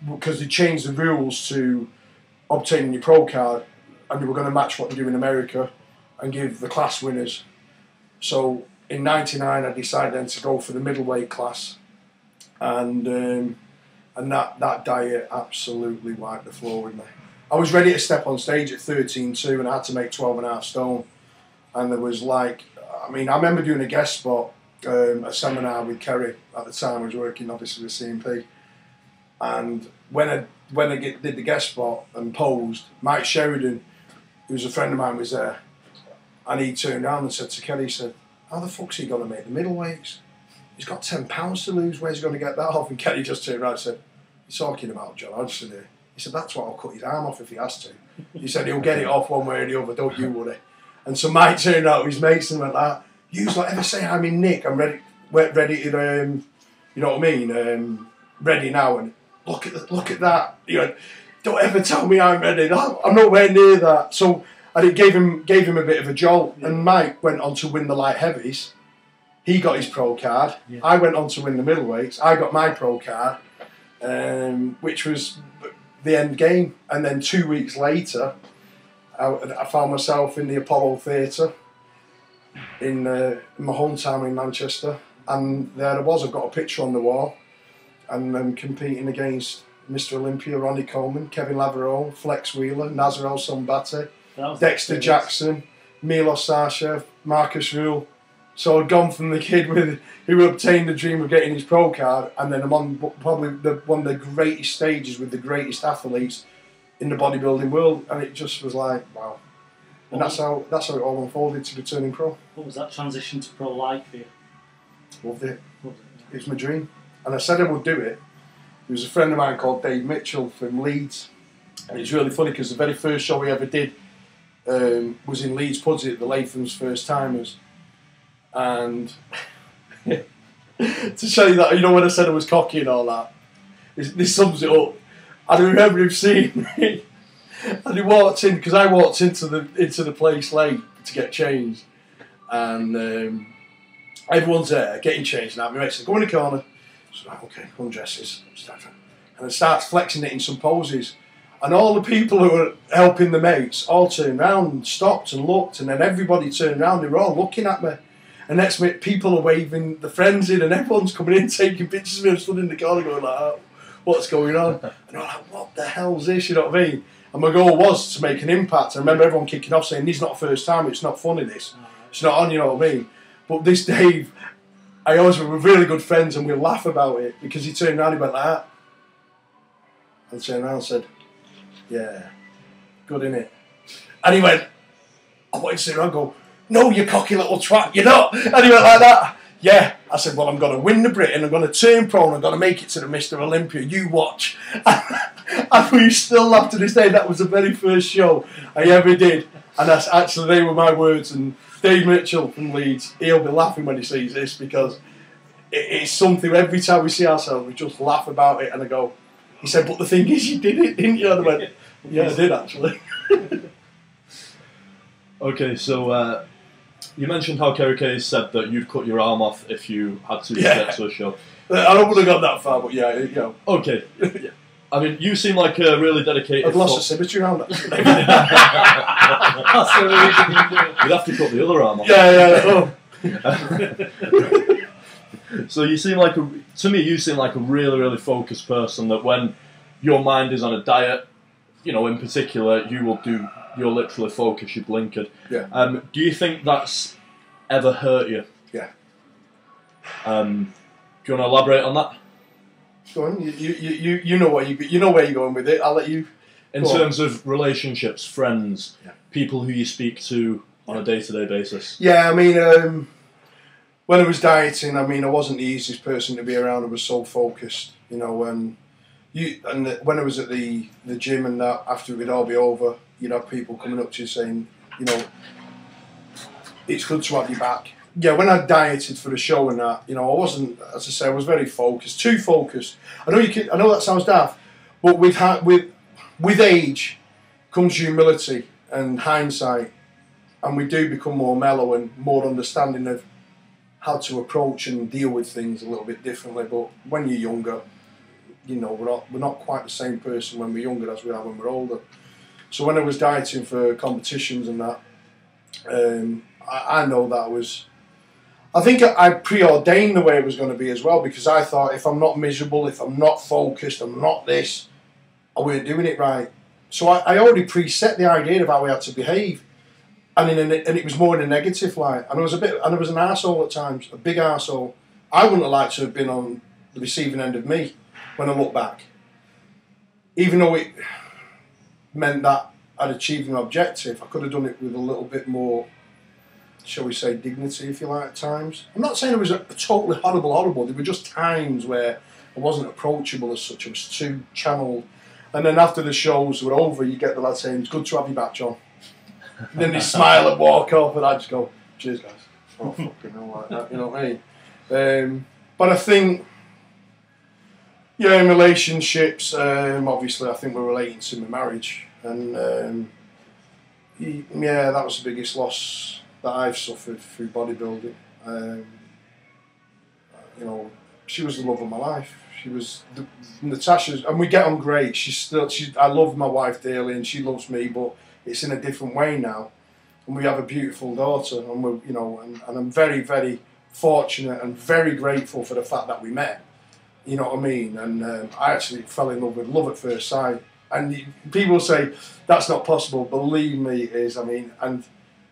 because they changed the rules to obtaining your pro card, and they were going to match what they do in America and give the class winners. So in '99, I decided then to go for the middleweight class, and that diet absolutely wiped the floor with me. I was ready to step on stage at 13.2, and I had to make 12.5 stone. And there was like, I mean, I remember doing a guest spot, a seminar with Kerry at the time. I was working obviously with CMP, and when I did the guest spot and posed, Mike Sheridan, who was a friend of mine, was there, and he turned around and said to Kerry, he said, "How the fuck's he going to make the middleweights? He's got 10 pounds to lose. Where's he going to get that off?" And Kerry just turned around and said, "You're talking about John Hodgson here." He said, "That's what I'll cut his arm off if he has to." He said, "He'll get it off one way or the other, don't you worry." And so Mike turned out his mates and went like, "You don't ever say I'm in nick. I'm ready to, you know what I mean? Ready now. And look at that. You know, don't ever tell me I'm ready. No, I'm nowhere near that." So, and it gave him a bit of a jolt. Yeah. And Mike went on to win the light heavies. He got his pro card. Yeah. I went on to win the middleweights. I got my pro card, which was the end game. And then 2 weeks later, I found myself in the Apollo Theatre in my hometown in Manchester, and there I was. I've got a picture on the wall, and I'm competing against Mr. Olympia, Ronnie Coleman, Kevin Lavereau, Flex Wheeler, Nazarel Sombate, Dexter Jackson, Milos Sarchev, Marcus Rule. So I'd gone from the kid who obtained the dream of getting his pro card, and then I'm on probably one of the greatest stages with the greatest athletes in the bodybuilding world, and it just was like, wow. And that's how it all unfolded to be turning pro. What was that transition to pro like for you? Loved it. It was my dream, and I said I would do it. There was a friend of mine called Dave Mitchell from Leeds, and it's really funny because the very first show we ever did was in Leeds Pudsey at the Latham's First Timers. And to show you that, you know, when I said I was cocky and all that, this sums it up. I remember him seeing me, and he walked in, because I walked into the place late to get changed, and everyone's there getting changed. Now my mate said, "Go in the corner." So like, okay, undresses, and it starts flexing it in some poses. And all the people who were helping the mates all turned round and stopped and looked, and then everybody turned round. They were all looking at me. And next minute, people are waving the friends in, and everyone's coming in, taking pictures of me. I'm stood in the corner going like, "Oh, what's going on?" And I'm like, "What the hell's this?" You know what I mean? And my goal was to make an impact. I remember everyone kicking off saying, "This is not a first time. It's not funny. This. It's not on." You know what I mean? But this Dave, I always were really good friends, and we laugh about it because he turned around, he went like that, and turned around and said, "Yeah, good innit?" And he went, I wanted to sit around and go, "No, you cocky little twat, you're not." And he went like that. "Yeah." I said, "Well, I'm going to win the Brit, and I'm going to turn pro, and I'm going to make it to the Mr. Olympia. You watch." And we still laugh to this day. That was the very first show I ever did. And that's actually, they were my words. And Dave Mitchell from Leeds, he'll be laughing when he sees this, because it's something, every time we see ourselves, we just laugh about it. And I go, he said, "But the thing is, you did it, didn't you?" And I went, "Yeah, I did actually." Okay, so you mentioned how Kerry Kayes said that you'd cut your arm off if you had to get to a show. I don't want to go that far, but yeah, you know. Okay. Yeah. I mean, you seem like a really dedicated... I've lost the symmetry around that. You'd have to cut the other arm off. Yeah. Oh. So you seem like to me, you seem like a really, really focused person, that when your mind is on a diet, you know, in particular, you'll literally focus, you're blinkered. Yeah. Do you think that's ever hurt you? Yeah. Do you want to elaborate on that? Go on. You know what you know where you're going with it. I'll let you. In terms of relationships, friends, people who you speak to on a day-to-day basis. Yeah, I mean, when I was dieting, I mean, I wasn't the easiest person to be around. I was so focused, you know. When I was at the gym and that, after it would all be over, you'd have people coming up to you saying, you know, "It's good to have you back." Yeah, when I dieted for the show and that, you know, I wasn't, as I say, I was very focused, too focused. I know that sounds daft, but with age comes humility and hindsight, and we do become more mellow and more understanding of how to approach and deal with things a little bit differently. But when you're younger, you know, we're not quite the same person when we're younger as we are when we're older. So when I was dieting for competitions and that, I know that I think I preordained the way it was going to be as well, because I thought if I'm not miserable, if I'm not focused, I'm not this, I weren't doing it right. So I already preset the idea of how I had to behave, and it was more in a negative light. And I was an arsehole at times, a big arsehole. I wouldn't have liked to have been on the receiving end of me when I look back, even though it meant that I'd achieved an objective. I could have done it with a little bit more, shall we say, dignity, if you like, at times. I'm not saying it was a totally horrible. There were just times where I wasn't approachable as such. I was too channeled. And then after the shows were over, you get the lad saying, "It's good to have you back, John." And then they smile and walk off, and I just go, "Cheers, guys." Oh, fucking hell, like that, you know what I mean? But I think, yeah, in relationships, obviously, I think we're relating to my marriage. And, yeah, that was the biggest loss that I've suffered through bodybuilding. You know, she was the love of my life. She was Natasha's, and we get on great. I love my wife dearly, and she loves me, but it's in a different way now. And we have a beautiful daughter, and we're, you know, and I'm very, very fortunate and very grateful for the fact that we met. You know what I mean? And I actually fell in love with love at first sight. And people say that's not possible. Believe me, it is. I mean, and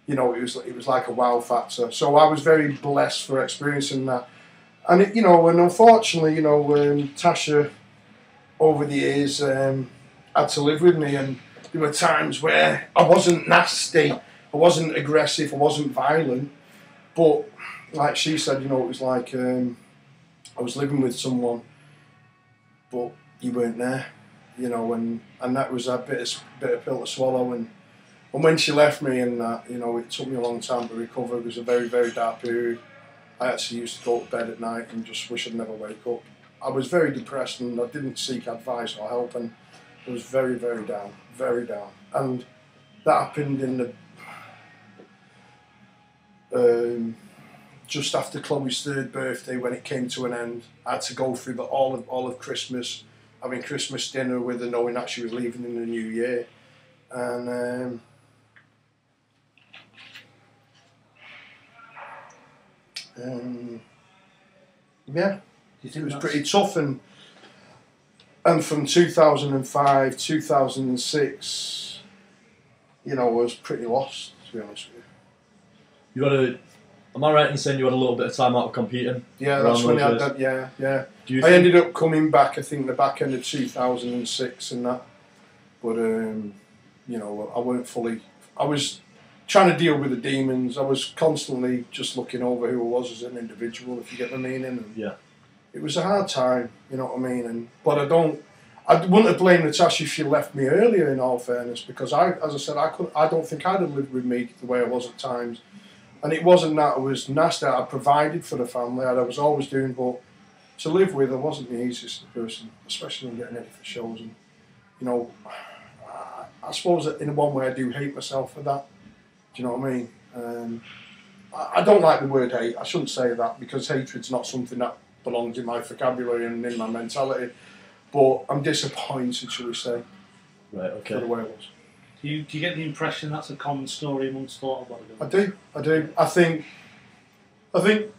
you know, it was like a wow factor. So I was very blessed for experiencing that. And it, you know, and unfortunately, you know, Tasha over the years had to live with me, and there were times where I wasn't nasty, I wasn't aggressive, I wasn't violent, but like she said, you know, it was like I was living with someone, but you weren't there, you know, and that was a bit of pill to swallow. And when she left me, and that, you know, it took me a long time to recover. It was a very, very dark period. I actually used to go to bed at night and just wish I'd never wake up. I was very depressed, and I didn't seek advice or help, and I was very, very down, very down. And that happened in the just after Chloe's 3rd birthday, when it came to an end. I had to go through all of Christmas, having Christmas dinner with her, knowing that she was leaving in the new year. And yeah, it was pretty tough. And from 2005, 2006, you know, I was pretty lost, to be honest with you. Am I right in saying you had a little bit of time out of competing? Yeah, that's when I had that, yeah. I ended up coming back, I think, the back end of 2006 and that. But, you know, I weren't fully... I was trying to deal with the demons. I was constantly just looking over who I was as an individual, if you get the meaning. And yeah. It was a hard time, you know what I mean? But I wouldn't have blamed Natasha if she left me earlier, in all fairness, because as I said, I don't think I'd have lived with me the way I was at times. And it wasn't that I was nasty. I provided for the family, and I was always doing, but to live with, I wasn't the easiest person, especially in getting ready for shows. And, you know, I suppose that in one way I do hate myself for that. Do you know what I mean? I don't like the word hate. I shouldn't say that, because hatred's not something that belongs in my vocabulary and in my mentality. But I'm disappointed, shall we say, right, okay, for the way it was. Do you get the impression that's a common story amongst a lot of bodybuilders? I do. I think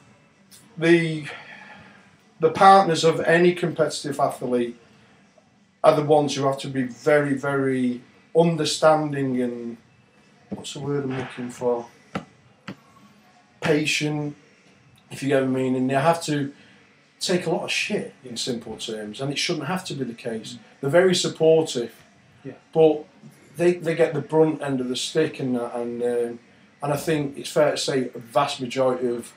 the partners of any competitive athlete are the ones who have to be very, very understanding and, what's the word I'm looking for? Patient, if you get what I mean. And they have to take a lot of shit, in simple terms, and it shouldn't have to be the case. They're very supportive, yeah, but they get the brunt end of the stick, and I think it's fair to say a vast majority of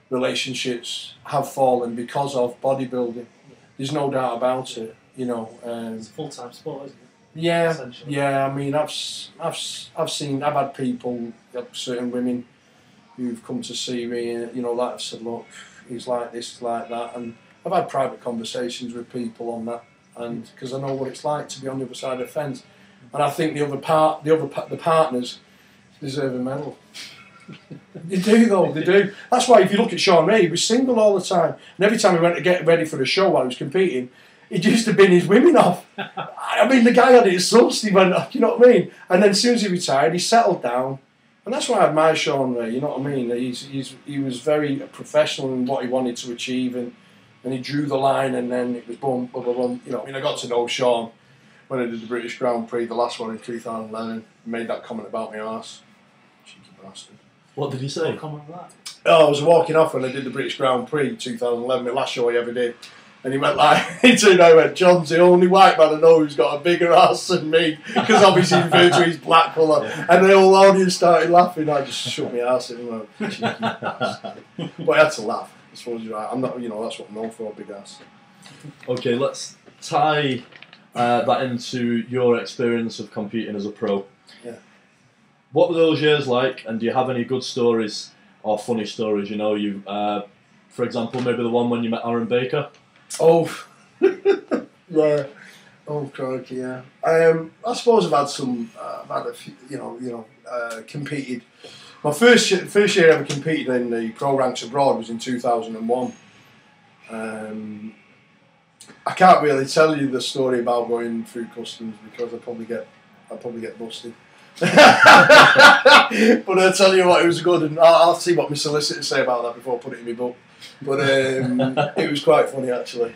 relationships have fallen because of bodybuilding. Yeah. There's no doubt about it. You know, it's a full-time sport, isn't it? Yeah, yeah. I mean, I've had people, certain women, who've come to see me, you know, that have said, look, he's like this, he's like that, and I've had private conversations with people on that, and because I know what it's like to be on the other side of the fence. And I think the partners deserve a medal. They do, though, they do. That's why if you look at Sean Ray, he was single all the time. And every time he went to get ready for a show while he was competing, He used to bin his women off. I mean, the guy had it sussed. He went, you know what I mean? And then as soon as he retired, he settled down. And that's why I admire Sean Ray, you know what I mean? He was very professional in what he wanted to achieve, and he drew the line, and then it was boom, boom, boom, boom. You know, I mean, I got to know Sean when I did the British Grand Prix, the last one in 2011. He made that comment about my arse. Cheeky bastard. What did he say? What comment was that? Oh, I was walking off when I did the British Grand Prix 2011, the last show I ever did. And he went like, he turned around and went, John's the only white man I know who's got a bigger ass than me, because obviously in virtue of his black colour. Yeah. And the whole audience started laughing. I just shook my ass and went, cheeky bastard. But I had to laugh. I suppose you're right. I'm not, you know, that's what I'm known for, a big ass. Okay, let's tie that into your experience of competing as a pro. Yeah. What were those years like, and do you have any good stories or funny stories? You know, you, for example, maybe the one when you met Aaron Baker. Oh, yeah. Oh, crikey, yeah. I suppose I've had some. I've had a few, competed. My first year I ever competed in the pro ranks abroad was in 2001. I can't really tell you the story about going through customs because I'll probably get busted. But I'll tell you what, it was good, and I'll see what my solicitors say about that before I put it in my book. But it was quite funny actually.